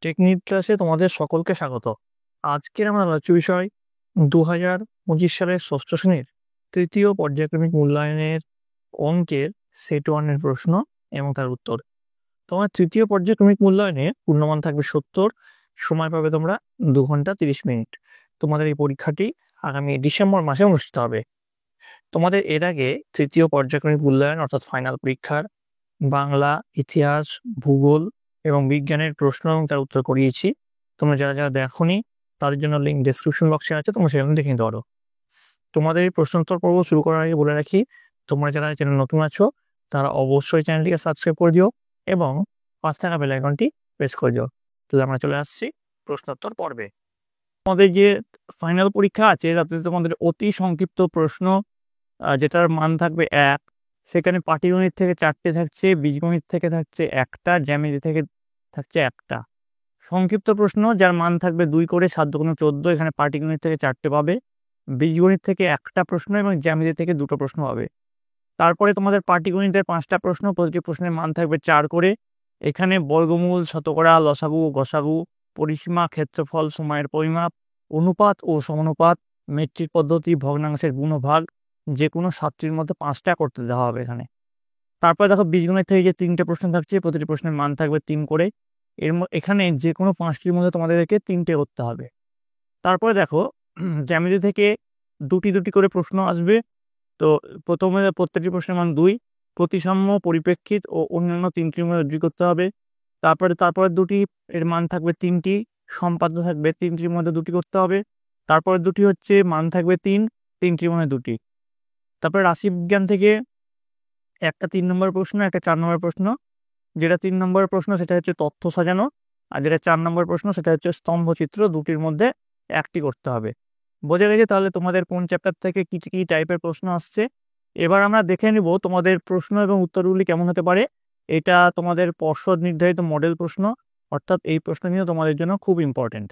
Technique ক্লাসে তোমাদের সকলকে স্বাগত। আজকের আমার আলোচ্য বিষয় 2025 সালের ষষ্ঠ শ্রেণীর তৃতীয় পর্যায়ক্রমিক মূল্যায়নের অঙ্কের সেট ওয়ানের প্রশ্ন এবং তার উত্তর। তোমার তৃতীয় পর্যায়ক্রমিক মূল্যায়নে পূর্ণমান থাকবে 70, সময় পাবে তোমরা 2 ঘন্টা 30 মিনিট। তোমাদের এই পরীক্ষাটি আগামী ডিসেম্বর মাসে অনুষ্ঠিত হবে। তোমাদের এর আগে তৃতীয় পর্যায়ক্রমিক মূল্যায়ন অর্থাৎ ফাইনাল পরীক্ষার বাংলা, ইতিহাস, ভূগোল এবং বিজ্ঞানের প্রশ্ন এবং তার উত্তর করিয়েছি। তোমরা যারা যারা দেখোনি তাদের জন্য লিঙ্ক ডেসক্রিপশন বক্সে আছে, তোমরা সেখানে দেখে নিতে পারো। তোমাদের এই প্রশ্নোত্তর পর্ব শুরু করার আগে বলে রাখি, তোমরা যারা চ্যানেল নতুন আছো তারা অবশ্যই চ্যানেলটিকে সাবস্ক্রাইব করে দিও এবং পাশে থাকা বেল আইকনটি প্রেস করে দিও। তাহলে আমরা চলে আসছি প্রশ্নোত্তর পর্বে। তোমাদের যে ফাইনাল পরীক্ষা আছে তাতে তোমাদের অতি সংক্ষিপ্ত প্রশ্ন, যেটার মান থাকবে 1, সেখানে পাটিগণিত থেকে 4টে থাকছে, বীজগণিত থেকে থাকছে 1টা, জ্যামিতি থেকে থাকছে 1টা। সংক্ষিপ্ত প্রশ্ন যার মান থাকবে 2 করে, 7 × 14, এখানে পাটিগণিত থেকে 4টে পাবে, বীজগণিত থেকে 1টা প্রশ্ন এবং জ্যামিতি থেকে 2টো প্রশ্ন পাবে। তারপরে তোমাদের পাটিগণিতের 5টা প্রশ্ন, প্রতিটি প্রশ্নের মান থাকবে 4 করে। এখানে বর্গমূল, শতকরা, লসাগু, গসাগু, পরিসীমা, ক্ষেত্রফল, সময়ের পরিমাপ, অনুপাত ও সমানুপাত, মেট্রিক পদ্ধতি, ভগ্নাংশের গুণভাগ, যে কোনো 7টির মধ্যে 5টা করতে দেওয়া হবে এখানে। তারপরে দেখো বীজগণিত থেকে যে 3টে প্রশ্ন থাকছে, প্রতিটি প্রশ্নের মান থাকবে 3 করে। এখানে যে কোনো 5টির মধ্যে তোমাদেরকে 3টে করতে হবে। তারপরে দেখো জ্যামিতি থেকে 2টি করে প্রশ্ন আসবে। তো প্রথমে প্রত্যেকটি প্রশ্নের মান 2, প্রতিসাম্য, পরিপ্রেক্ষিত ও অন্যান্য 3টির মধ্যে 2 করতে হবে। তারপরে 2টি এর মান থাকবে 3টি, সম্পাদ্য থাকবে 3টির মধ্যে 2টি করতে হবে। তারপরে 2টি হচ্ছে মান থাকবে 3টির মধ্যে 2টি। তারপরে রাশিবিজ্ঞান থেকে একটা 3 নম্বর প্রশ্ন, একটা 4 নম্বর প্রশ্ন। যেটা 3 নম্বর প্রশ্ন সেটা হচ্ছে তথ্য সাজানো, আর যেটা 4 নম্বর প্রশ্ন সেটা হচ্ছে স্তম্ভচিত্র। 2টির মধ্যে 1টি করতে হবে। বোঝা গেছে তাহলে তোমাদের কোন চ্যাপ্টার থেকে কি কি টাইপের প্রশ্ন আসছে। এবার আমরা দেখে নিব তোমাদের প্রশ্ন এবং উত্তরগুলি কেমন হতে পারে। এটা তোমাদের পর্ষদ নির্ধারিত মডেল প্রশ্ন, অর্থাৎ এই প্রশ্ন নিয়ে তোমাদের জন্য খুব ইম্পর্টেন্ট।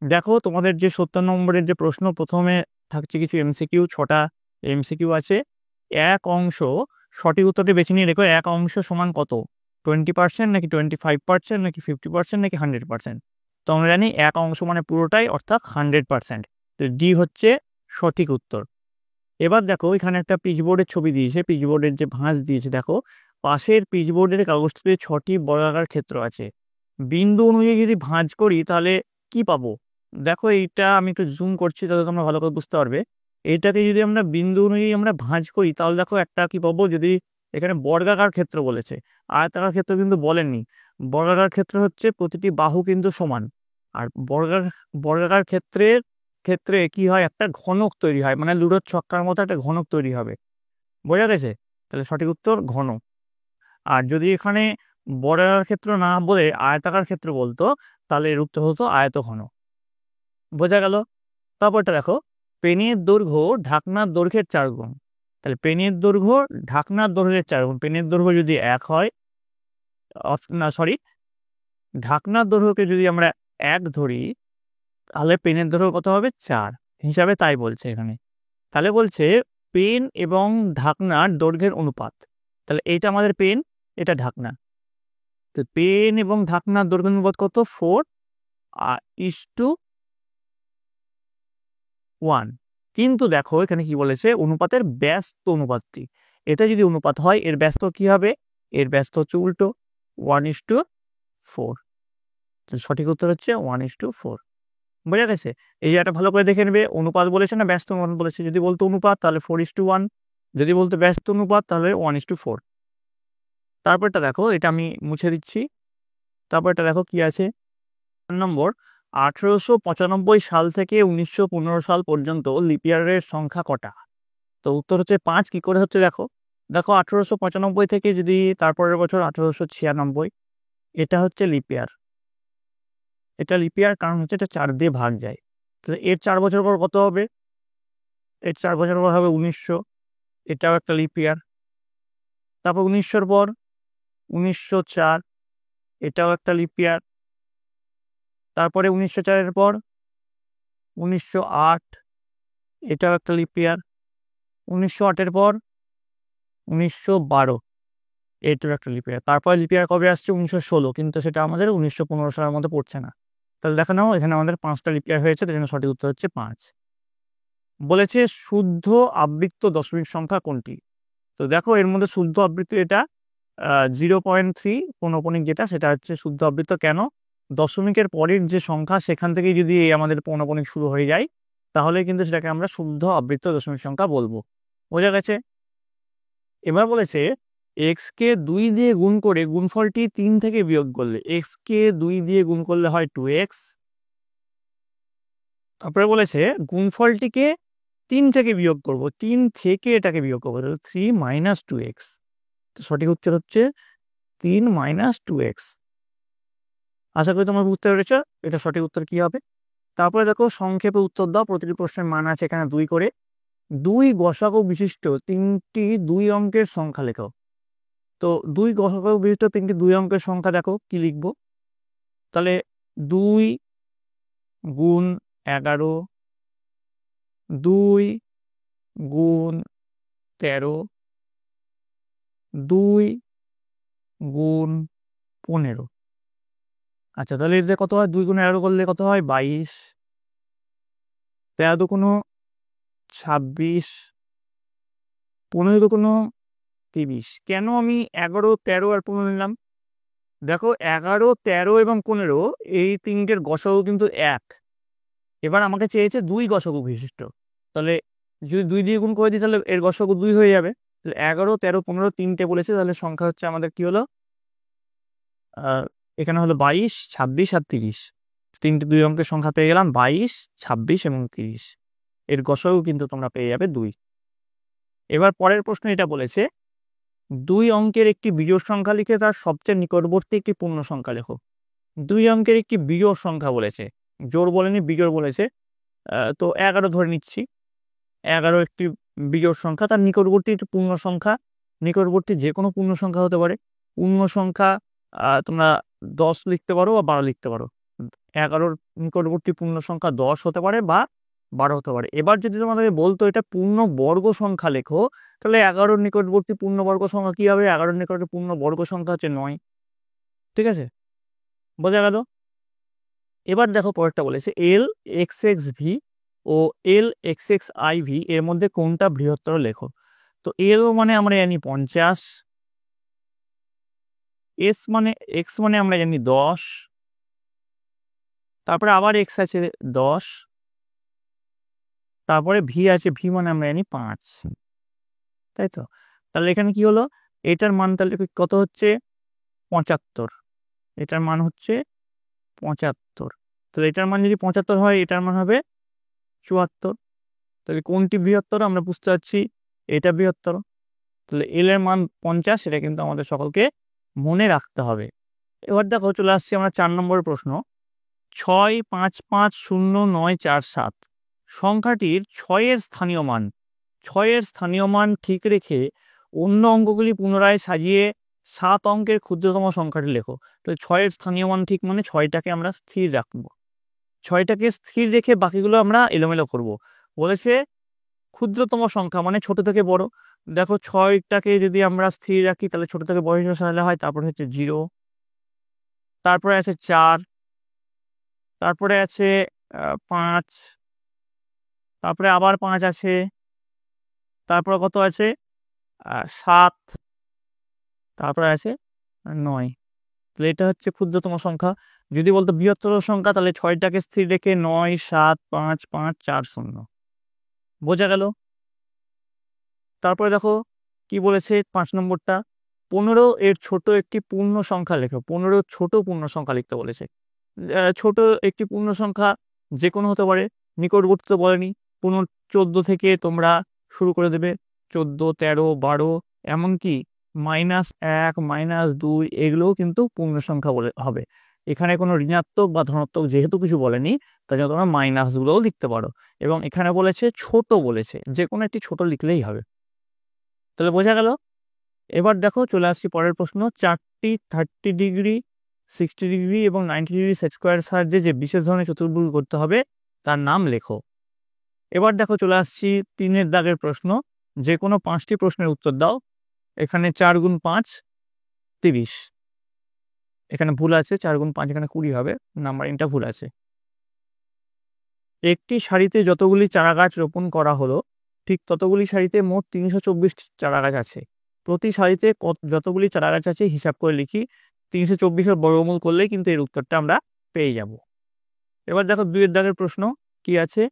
দেখো তোমাদের যে 70 নম্বরের যে প্রশ্ন, প্রথমে থাকছে কিছু এমসিকিউ, 6টা এমসিকিউ আছে। এক অংশ, সঠিক উত্তরটি বেছে নিয়ে রেখো। এক অংশ সমান কত? 20% নাকি 25% নাকি 50% নাকি 100%? তো আমরা জানি এক অংশ মানে পুরোটাই, অর্থাৎ 100%। তো ডি হচ্ছে সঠিক উত্তর। এবার দেখো এখানে একটা পিচবোর্ডের ছবি দিয়েছে, পিচবোর্ডের যে ভাঁজ দিয়েছে দেখো, পাশের পিচবোর্ডের কাগজটিতে 6টি বর্গাকার ক্ষেত্র আছে। বিন্দু অনুযায়ী যদি ভাঁজ করি তাহলে কি পাবো? দেখো এইটা আমি একটু জুম করছি তাহলে তোমরা ভালো করে বুঝতে পারবে। এইটাকে যদি আমরা বিন্দু অনুযায়ী আমরা ভাঁজ করি তাহলে দেখো একটা কি পাবো, যদি এখানে বর্গাকার ক্ষেত্র বলেছে, আয়তাকার ক্ষেত্র কিন্তু বলেননি। বর্গাকার ক্ষেত্র হচ্ছে প্রতিটি বাহু কিন্তু সমান, আর বর্গাকার ক্ষেত্রে কি হয়, একটা ঘনক তৈরি হয়, মানে লুডোর ছক্কার মতো একটা ঘনক তৈরি হবে। বোঝা গেছে? তাহলে সঠিক উত্তর ঘন। আর যদি এখানে বর্গাকার ক্ষেত্র না বলে আয়তাকার ক্ষেত্র বলতো তাহলে এর উত্তর হতো আয়তঘন। বোঝা গেল? তারপরটা দেখো, পেনের দৈর্ঘ্য ঢাকনার দৈর্ঘ্যের 4 গুণ। তাহলে পেনের দৈর্ঘ্য ঢাকনার দৈর্ঘ্যের 4 গুণ। পেনের দৈর্ঘ্য যদি 1 হয়, ঢাকনার দৈর্ঘ্যকে যদি আমরা 1 ধরি তাহলে পেনের দৈর্ঘ্য কত হবে? 4 হিসাবে, তাই বলছে এখানে। তাহলে বলছে পেন এবং ঢাকনার দৈর্ঘ্যের অনুপাত। তাহলে এইটা আমাদের পেন, এটা ঢাকনা। তো পেন এবং ঢাকনার দৈর্ঘ্য অনুপাত কত? 4:1। কিন্তু দেখো এখানে কি বলেছে, অনুপাতের ব্যস্ত অনুপাতটি। এটা যদি অনুপাত হয় এর ব্যস্ত কি হবে? এর ব্যস্ত হচ্ছে উল্টো, 1:4। সঠিক উত্তর হচ্ছে 1:4। বোঝা গেছে? এই জায়গাটা ভালো করে দেখে নেবে, অনুপাত বলেছে না ব্যস্ত অনুপাত বলেছে। যদি বলতো অনুপাত তাহলে 4:1, যদি বলতো ব্যস্ত অনুপাত তাহলে 1:4। তারপরটা দেখো, এটা আমি মুছে দিচ্ছি। তারপরটা দেখো কি আছে। 4 নম্বর, 1895 সাল থেকে 1915 সাল পর্যন্ত লিপিয়ারের সংখ্যা কটা? তো উত্তর হচ্ছে 5। কি করে হচ্ছে দেখো, 1895 থেকে যদি তারপরের বছর 1896, এটা হচ্ছে লিপিয়ার। এটা লিপিয়ার কারণ হচ্ছে এটা 4 দিয়ে ভাগ যায়। তাহলে এর 4 বছর পর কত হবে? এর 4 বছর পর হবে 1900, এটাও একটা লিপিয়ার। তারপর 1900 পর 1904, এটাও একটা লিপিয়ার। তারপরে 1904 পর 1908, এটাও একটা লিপিয়ার। 1908 পর 1912, এটার একটা লিপিয়ার। তারপরে লিপিয়ার কবে আসছে 1916, কিন্তু সেটা আমাদের 1915 সালের মধ্যে পড়ছে না। তাহলে দেখে নাও এখানে আমাদের 5টা লিপিয়ার হয়েছে, তার জন্য সঠিক উত্তর হচ্ছে 5। বলেছে শুদ্ধ আবৃত্ত দশমিক সংখ্যা কোনটি? তো দেখো এর মধ্যে শুদ্ধ আবৃত্ত এটা 0.3 পৌনঃপুনিক যেটা, সেটা হচ্ছে শুদ্ধ আবৃত্ত। কেন? দশমিকের পরের যে সংখ্যা সেখান থেকেই যদি আমাদের পৌনঃপুনিক শুরু হয়ে যায় তাহলে কিন্তু সেটাকে আমরা শুদ্ধ আবৃত্ত দশমিক সংখ্যা বলবো। বোঝা গেছে? এবার বলেছে এক্স কে 2 দিয়ে গুণ করে গুণফলটি 3 থেকে বিয়োগ করলে, এক্স কে 2 দিয়ে গুণ করলে হয় 2x। তারপরে বলেছে গুণফলটিকে 3 থেকে বিয়োগ করব, 3 থেকে এটাকে বিয়োগ করবো, 3 - 2x। তো সঠিক উত্তর হচ্ছে 3 - 2x। আশা করি তোমরা বুঝতে পেরেছ এটা সঠিক উত্তর কি হবে। তারপরে দেখো সংক্ষেপে উত্তর দাও, প্রতিটি প্রশ্নের মান আছে এখানে 2 করে। 2 গসাগু বিশিষ্ট 3টি 2 অঙ্কের সংখ্যা লেখো। তো 2 গসাগু বিশিষ্ট 3টি 2 অঙ্কের সংখ্যা দেখো কি লিখবো। তাহলে 2 গুণ 11, 2 গুণ 13, 2 গুণ 15। আচ্ছা, তাহলে এতে কত হয়? 2 গুণ 11 করলে কত হয়? 22। 13 দুগুণ 26, 15 দুগুণ 30। কেন আমি 11, 13 আর 15 নিলাম? দেখো 11, 13 এবং 15 এই 3টের গসাগু কিন্তু 1। এবার আমাকে চেয়েছে 2 গসাগু বিশিষ্ট। তাহলে যদি 2 দিয়ে গুণ করে দিই তাহলে এর গসাগু 2 হয়ে যাবে। তাহলে 11, 13, 15 3টে বলেছে, তাহলে সংখ্যা হচ্ছে আমাদের কি হলো? এখানে হলো 22, 26 আর 30। 3টে 2 অঙ্কের সংখ্যা পেয়ে গেলাম 22, 26 এবং 30। এর গসাগু কিন্তু তোমরা পেয়ে যাবে 2। এবার পরের প্রশ্ন এটা বলেছে 2 অঙ্কের একটি বিজোড় সংখ্যা লিখে তার সবচেয়ে নিকটবর্তী একটি পূর্ণ সংখ্যা লেখো। 2 অঙ্কের একটি বিজোড় সংখ্যা বলেছে, জোড় বলেনি, বিজোড় বলেছে। তো 11 ধরে নিচ্ছি। 11 একটি বিজোড় সংখ্যা, তার নিকটবর্তী একটি পূর্ণ সংখ্যা। নিকটবর্তী যে কোনো পূর্ণ সংখ্যা হতে পারে। পূর্ণ সংখ্যা তোমরা 10 লিখতে পারো বা 12 লিখতে পারো। 11 নিকটবর্তী পূর্ণ সংখ্যা 10 হতে পারে বা 12 হতে পারে। এবার যদি তোমাদের বলতো এটা পূর্ণ বর্গ সংখ্যা লেখো, তাহলে 11 নিকটবর্তী পূর্ণ বর্গ সংখ্যা কি হবে? 11 নিকটবর্তী পূর্ণ বর্গ সংখ্যা হচ্ছে 9। ঠিক আছে, বোঝা গেল? এবার দেখো পরেরটা বলেছে এল এক্স এক্স ভি ও L X X I V এর মধ্যে কোনটা বৃহত্তর লেখো। তো এল মানে আমরা জানি 50, এস মানে এক্স মানে আমরা জানি 10, তারপরে আবার এক্স আছে 10, তারপরে ভি আছে, ভি মানে আমরা জানি 5। তাই তো? তাহলে এখানে কি হলো? এটার মান তাহলে কত হচ্ছে? 75। এটার মান হচ্ছে 75। তাহলে এটার মান যদি 75 হয় এটার মান হবে 74। তাহলে কোনটি বৃহত্তর আমরা বুঝতে পারছি এটা বৃহত্তর। তাহলে এল এর মান 50, সেটা কিন্তু আমাদের সকলকে মনে রাখতে হবে। এবার দেখো চলে আসছি আমরা 4 নম্বরের প্রশ্ন। 6550947 সংখ্যাটির 6-এর স্থানীয় মান, 6-এর স্থানীয় মান ঠিক রেখে অন্য অঙ্কগুলি পুনরায় সাজিয়ে 7 অঙ্কের ক্ষুদ্রতম সংখ্যাটি লেখো। তো 6-এর স্থানীয় মান ঠিক মানে 6টাকে আমরা স্থির রাখবো। 6টাকে স্থির রেখে বাকিগুলো আমরা এলোমেলো করব। বলেছে ক্ষুদ্রতম সংখ্যা মানে ছোট থেকে বড়। দেখো 6টাকে যদি আমরা স্থির রাখি তাহলে ছোট থেকে বড় হিসেবে সাজালে হয়। তারপরে হচ্ছে 0, তারপরে আছে 4, তারপরে আছে 5, তারপরে আবার 5 আছে, তারপরে কত আছে 7, তারপরে আছে 9। তাহলে এটা হচ্ছে ক্ষুদ্রতম সংখ্যা। যদি বলতো বৃহত্তর সংখ্যা তাহলে 6টাকে স্থির রেখে 9, 7, 5, 5, 4, 0। বোঝা গেল? তারপরে দেখো কি বলেছে 5 নম্বরটা, 15 এর ছোট একটি পূর্ণ সংখ্যা লেখো। 15 ছোট পূর্ণ সংখ্যা লিখতে বলেছে। ছোট একটি পূর্ণ সংখ্যা যে কোনো হতে পারে, নিকটবর্তী তো বলেনি। 14 থেকে তোমরা শুরু করে দেবে, 14, 13, 12, এমনকি -1, -2 এগুলোও কিন্তু পূর্ণ সংখ্যা বলে হবে। এখানে কোনো ঋণাত্মক বা ধনাত্মক যেহেতু কিছু বলেনি তাই জন্য তোমরা মাইনাসগুলোও লিখতে পারো। এবং এখানে বলেছে ছোট, বলেছে যে কোনো একটি ছোট লিখলেই হবে। তাহলে বোঝা গেল? এবার দেখো চলে আসছি পরের প্রশ্ন। 4টি 30 ডিগ্রি, 60 ডিগ্রি এবং 90 ডিগ্রি সেট স্কোয়ার সাহায্যে যে বিশেষ ধরনের চতুর্ভুজ করতে হবে তার নাম লেখো। এবার দেখো চলে আসছি 3-এর দাগের প্রশ্ন। যে কোনো 5টি প্রশ্নের উত্তর দাও। এখানে 4 গুণ 5, 30। এখানে ভুল আছে, 4 গুণ 5 এখানে 20 হবে, নাম্বারিংটা ভুল আছে। একটি সারিতে যতগুলি চারা গাছ রোপণ করা হলো ঠিক ততগুলি সারিতে মোট 324 চারা গাছ আছে। প্রতি সারিতে যতগুলি চারা গাছ আছে হিসাব করে লিখি। 324-এর বর্গমূল করলেই কিন্তু এর উত্তরটা আমরা পেয়ে যাব। এবার দেখো 2 দাগের প্রশ্ন কি আছে।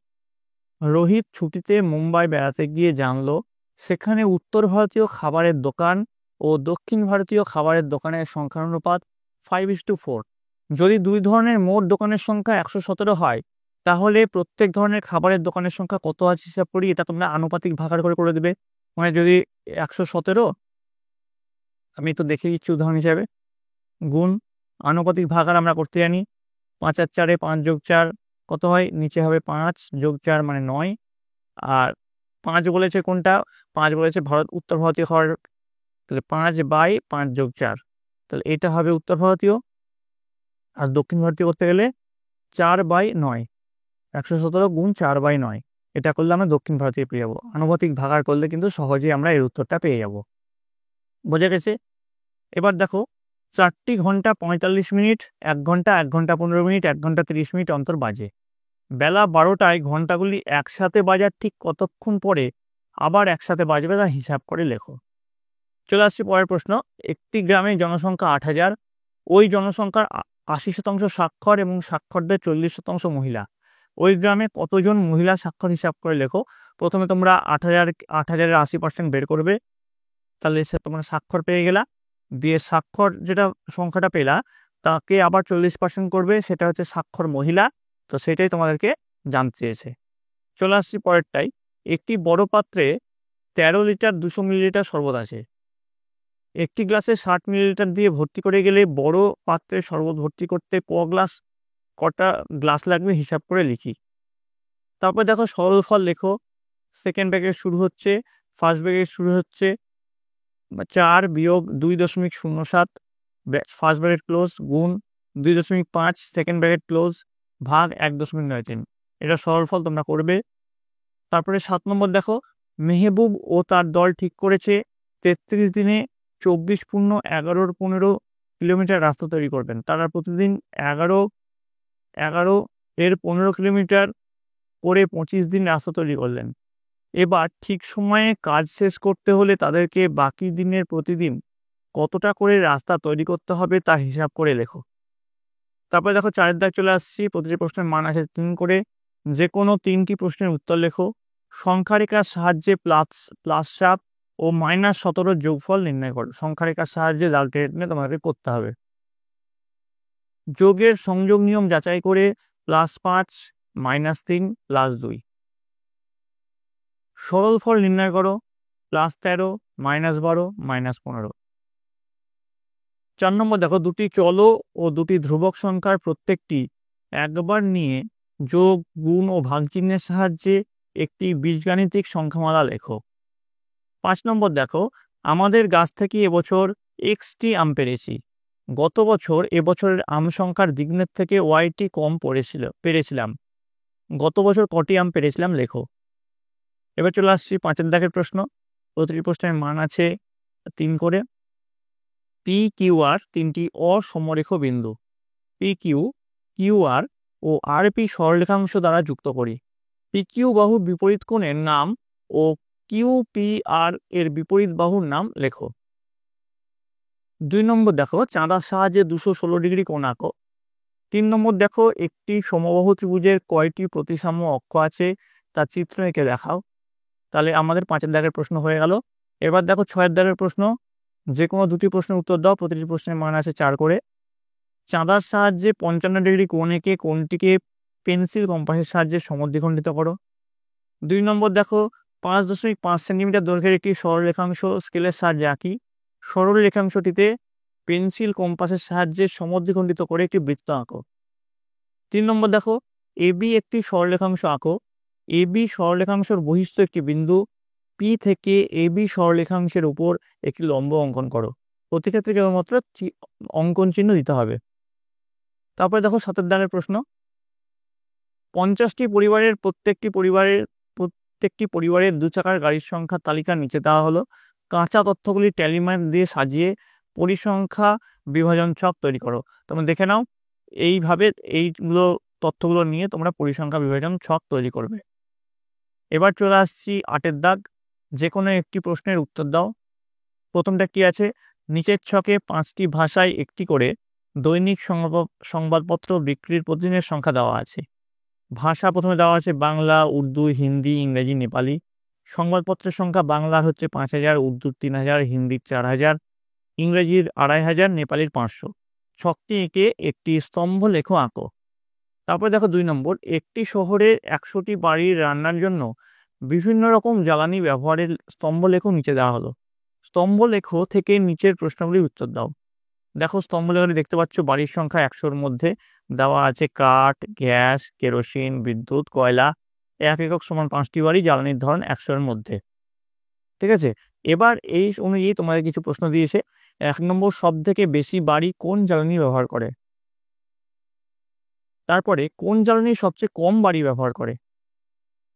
রোহিত ছুটিতে মুম্বাই বেড়াতে গিয়ে জানলো সেখানে উত্তর ভারতীয় খাবারের দোকান ও দক্ষিণ ভারতীয় খাবারের দোকানের সংখ্যানুপাত 5:4। যদি দুই ধরনের মোট দোকানের সংখ্যা 117 হয় তাহলে প্রত্যেক ধরনের খাবারের দোকানের সংখ্যা কত আছে হিসাব করি। এটা তোমরা আনুপাতিক ভাগার করে দেবে। মানে যদি 117, আমি তো দেখে দিচ্ছি উদাহরণ হিসাবে, গুণ আনুপাতিক ভাগার আমরা করতে জানি। 5 আর 4-এ 5 যোগ 4 কত হয়, নিচে হবে 5 যোগ 4 মানে 9। আর 5 বলেছে কোনটা, 5 বলেছে উত্তর ভারতীয় খাবার, তাহলে 5/5 যোগ 4, তাহলে এটা হবে উত্তর ভারতীয়। আর দক্ষিণ ভারতীয় করতে গেলে 4/9, 117 গুণ 4/9, এটা করলে আমরা দক্ষিণ ভারতীয় পেয়ে যাবো। আনুপাতিক ভাগার করলে কিন্তু সহজেই আমরা এর উত্তরটা পেয়ে যাব। বোঝা গেছে? এবার দেখো 4টি ঘন্টা 45 মিনিট, 1 ঘন্টা 1 ঘন্টা 15 মিনিট, 1 ঘন্টা 30 মিনিট অন্তর বাজে। বেলা 12টায় ঘন্টাগুলি একসাথে বাজার ঠিক কতক্ষণ পরে আবার একসাথে বাজবে তা হিসাব করে লেখো। চলে আসছি পরের প্রশ্ন। একটি গ্রামে জনসংখ্যা 8,000, ওই জনসংখ্যার 80% স্বাক্ষর এবং স্বাক্ষরদের 40% মহিলা। ওই গ্রামে কতজন মহিলা স্বাক্ষর হিসাব করে লেখো। প্রথমে তোমরা 8,000-এর 80% বের করবে, তাহলে তোমরা স্বাক্ষর পেয়ে গেলা। দিয়ে স্বাক্ষর যেটা সংখ্যাটা পেলা তাকে আবার 40% করবে, সেটা হচ্ছে স্বাক্ষর মহিলা। তো সেটাই তোমাদেরকে জানতে চেয়েছে। চলে আসছি পরেরটাই। একটি বড় পাত্রে 13 লিটার 200 মিলিলিটার শরবত আছে। একটি গ্লাসে 60 মিলিলিটার দিয়ে ভর্তি করে গেলে বড় পাত্রে শরবত ভর্তি করতে কটা গ্লাস লাগবে হিসাব করে লিখি। তারপর দেখো সরল ফল লেখো। সেকেন্ড ব্র্যাকেট শুরু হচ্ছে, ফার্স্ট ব্র্যাকেট শুরু হচ্ছে 4 বিয়োগ 2.07, ফার্স্ট ব্র্যাকেট ক্লোজ, গুণ 2.5, সেকেন্ড ব্র্যাকেট ক্লোজ, ভাগ 1.93। এটা সরল ফল তোমরা করবে। তারপরে 7 নম্বর দেখো, মেহবুব ও তার দল ঠিক করেছে 33 দিনে 24-11-15 কিলোমিটার রাস্তা তৈরি করবেন। তারা প্রতিদিন 11 এর 15 কিলোমিটার করে 25 দিন রাস্তা তৈরি করলেন। এবার ঠিক সময়ে কাজ শেষ করতে হলে তাদেরকে বাকি দিনের প্রতিদিন কতটা করে রাস্তা তৈরি করতে হবে তা হিসাব করে লেখো। তারপরে দেখো 4 দাগ চলে আসছি। প্রতিটি প্রশ্নের মান আছে 3 করে। যে কোনো 3টি প্রশ্নের উত্তর লেখো। সংখ্যারেখার সাহায্যে প্লাস চাপ ও -17 যোগফল নির্ণয় করো। সংখ্যারেখার সাহায্যে লাল টেনে তোমাকে করতে হবে। যোগের সংযোগ নিয়ম যাচাই করে +5 -3 +2। সরল ফল নির্ণয় করো। +13 -12 -15। 4 নম্বর দেখো, দুটি চল ও দুটি ধ্রুবক সংখ্যার প্রত্যেকটি একবার নিয়ে যোগ, গুণ ও ভাগ চিহ্নের সাহায্যে একটি বীজগাণিতিক সংখ্যামালা লেখো। 5 নম্বর দেখো, আমাদের গাছ থেকে এবছর Xটি আম পেরেছি। গত বছর এবছরের আম সংখ্যার দ্বিগুণের থেকে Yটি কম পেরেছিলাম। গত বছর কটি আম পেরেছিলাম লেখো। এবার চলে আসছি 5 দাগের প্রশ্ন। প্রতিটি প্রশ্নের মান আছে 3 করে। PQR 3টি অসমরেখ বিন্দু। PQ, QR ও RP সরলরেখাংশ দ্বারা যুক্ত করি। PQ বাহুর বিপরীত কোণের নাম ও QPR এর বিপরীত বাহুর নাম লেখো। 2 নম্বর দেখো, চাঁদার সাহায্যে 216 ডিগ্রি কোণ আঁকো। 3 নম্বর দেখো, একটি সমবাহু ত্রিভুজের কয়টি প্রতিসাম্য অক্ষ আছে তা চিত্র এঁকে দেখাও। তাহলে আমাদের 5 দাগের প্রশ্ন হয়ে গেল। এবার দেখো 6 দাগের প্রশ্ন। যে কোনো 2টি প্রশ্নের উত্তর দাও। প্রতিটি প্রশ্নের মান আছে 4 করে। চাঁদার সাহায্যে 55 ডিগ্রি কোণ এঁকে কোণটিকে পেন্সিল কম্পাসের সাহায্যে সমদ্বিখণ্ডিত করো। 2 নম্বর দেখো, 5.5 সেন্টিমিটার দৈর্ঘ্যের একটি সরলরেখাংশ স্কেলের সাহায্যে আঁকি। সরল রেখাংশটিতে পেন্সিল কম্পাসের সাহায্যে সমদ্বিখণ্ডিত করে একটি বৃত্ত আঁকো। 3 নম্বর দেখো, AB একটি সরলরেখাংশ আঁকো। AB সরলরেখাংশের বহিস্থ একটি বিন্দু P থেকে AB সরলরেখাংশের উপর একটি লম্ব অঙ্কন করো। প্রতি ক্ষেত্রে কেবলমাত্র অঙ্কন চিহ্ন দিতে হবে। তারপরে দেখো 7 দাগের প্রশ্ন। 50টি পরিবারের প্রত্যেকটি পরিবারের 2 চাকার গাড়ির সংখ্যার তালিকা নিচে দেওয়া হলো। কাঁচা তথ্যগুলি ট্যালিমার দিয়ে সাজিয়ে পরিসংখ্যা বিভাজন ছক তৈরি করো। তোমরা দেখে নাও, এইভাবে এইগুলো তথ্যগুলো নিয়ে তোমরা পরিসংখ্যা বিভাজন ছক তৈরি করবে। এবার চলে আসছি 8-এর দাগ, যে কোনো একটি প্রশ্নের উত্তর দাও। প্রথমটা কি আছে, নিচের ছকে 5টি ভাষায় একটি করে দৈনিক সংবাদপত্র বিক্রির প্রতিদিনের সংখ্যা দেওয়া আছে। ভাষা প্রথমে দেওয়া আছে বাংলা, উর্দু, হিন্দি, ইংরেজি, নেপালি। সংবাদপত্রের সংখ্যা বাংলার হচ্ছে 5,000, উর্দুর 3,000, হিন্দির 4,000, ইংরেজির 2,500, নেপালির 500। ছকটি এঁকে একটি স্তম্ভ লেখ আঁকো। তারপরে দেখো 2 নম্বর, একটি শহরে 100টি বাড়ির রান্নার জন্য বিভিন্ন রকম জ্বালানি ব্যবহারের স্তম্ভলেখ নিচে দেওয়া হলো। স্তম্ভলেখ থেকে নিচের প্রশ্নগুলির উত্তর দাও। দেখো স্তম্ভলেখে দেখতে পাচ্ছ বাড়ির সংখ্যা 100-র মধ্যে দেওয়া আছে কাঠ, গ্যাস, কেরোসিন, বিদ্যুৎ, কয়লা। 1 একক সমান 5টি বাড়ি, জ্বালানির ধরন 100-এর মধ্যে। ঠিক আছে, এবার এই অনুযায়ী তোমাদের কিছু প্রশ্ন দিয়েছে। 1 নম্বর, সব থেকে বেশি বাড়ি কোন জ্বালানি ব্যবহার করে? তারপরে কোন জ্বালানি সবচেয়ে কম বাড়ি ব্যবহার করে?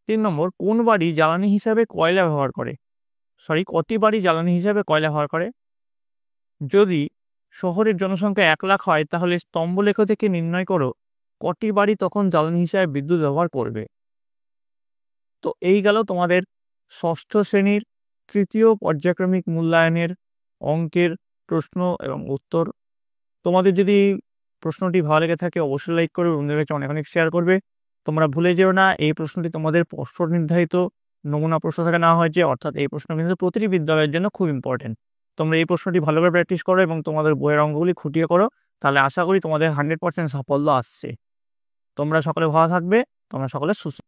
3 নম্বর, কোন বাড়ি জ্বালানি হিসাবে কয়লা ব্যবহার করে? কটি বাড়ি জ্বালানি হিসাবে কয়লা ব্যবহার করে? যদি শহরের জনসংখ্যা 1 লাখ হয় তাহলে স্তম্ভলেখ থেকে নির্ণয় করো কটি বাড়ি তখন জ্বালানি হিসাবে বিদ্যুৎ ব্যবহার করবে। তো এই গেল তোমাদের ষষ্ঠ শ্রেণীর তৃতীয় পর্যায়ক্রমিক মূল্যায়নের অঙ্কের প্রশ্ন এবং উত্তর। তোমাদের যদি প্রশ্নটি ভালো লেগে থাকে অবশ্যই লাইক করবে, বন্ধুদের কাছে অনেক অনেক শেয়ার করবে। তোমরা ভুলে যেও না, এই প্রশ্নটি তোমাদের পর্ষদ নির্ধারিত নমুনা প্রশ্ন থেকে নেওয়া হয়েছে, অর্থাৎ এই প্রশ্ন কিন্তু প্রতিটি বিদ্যালয়ের জন্য খুব ইম্পর্টেন্ট। তোমরা এই প্রশ্নটি ভালোভাবে প্র্যাকটিস করো এবং তোমাদের বইয়ের অঙ্কগুলি খুঁটিয়ে করো, তাহলে আশা করি তোমাদের 100% সাফল্য আসছে। তোমরা সকলে ভালো থাকবে, তোমরা সকলে সুস্থ।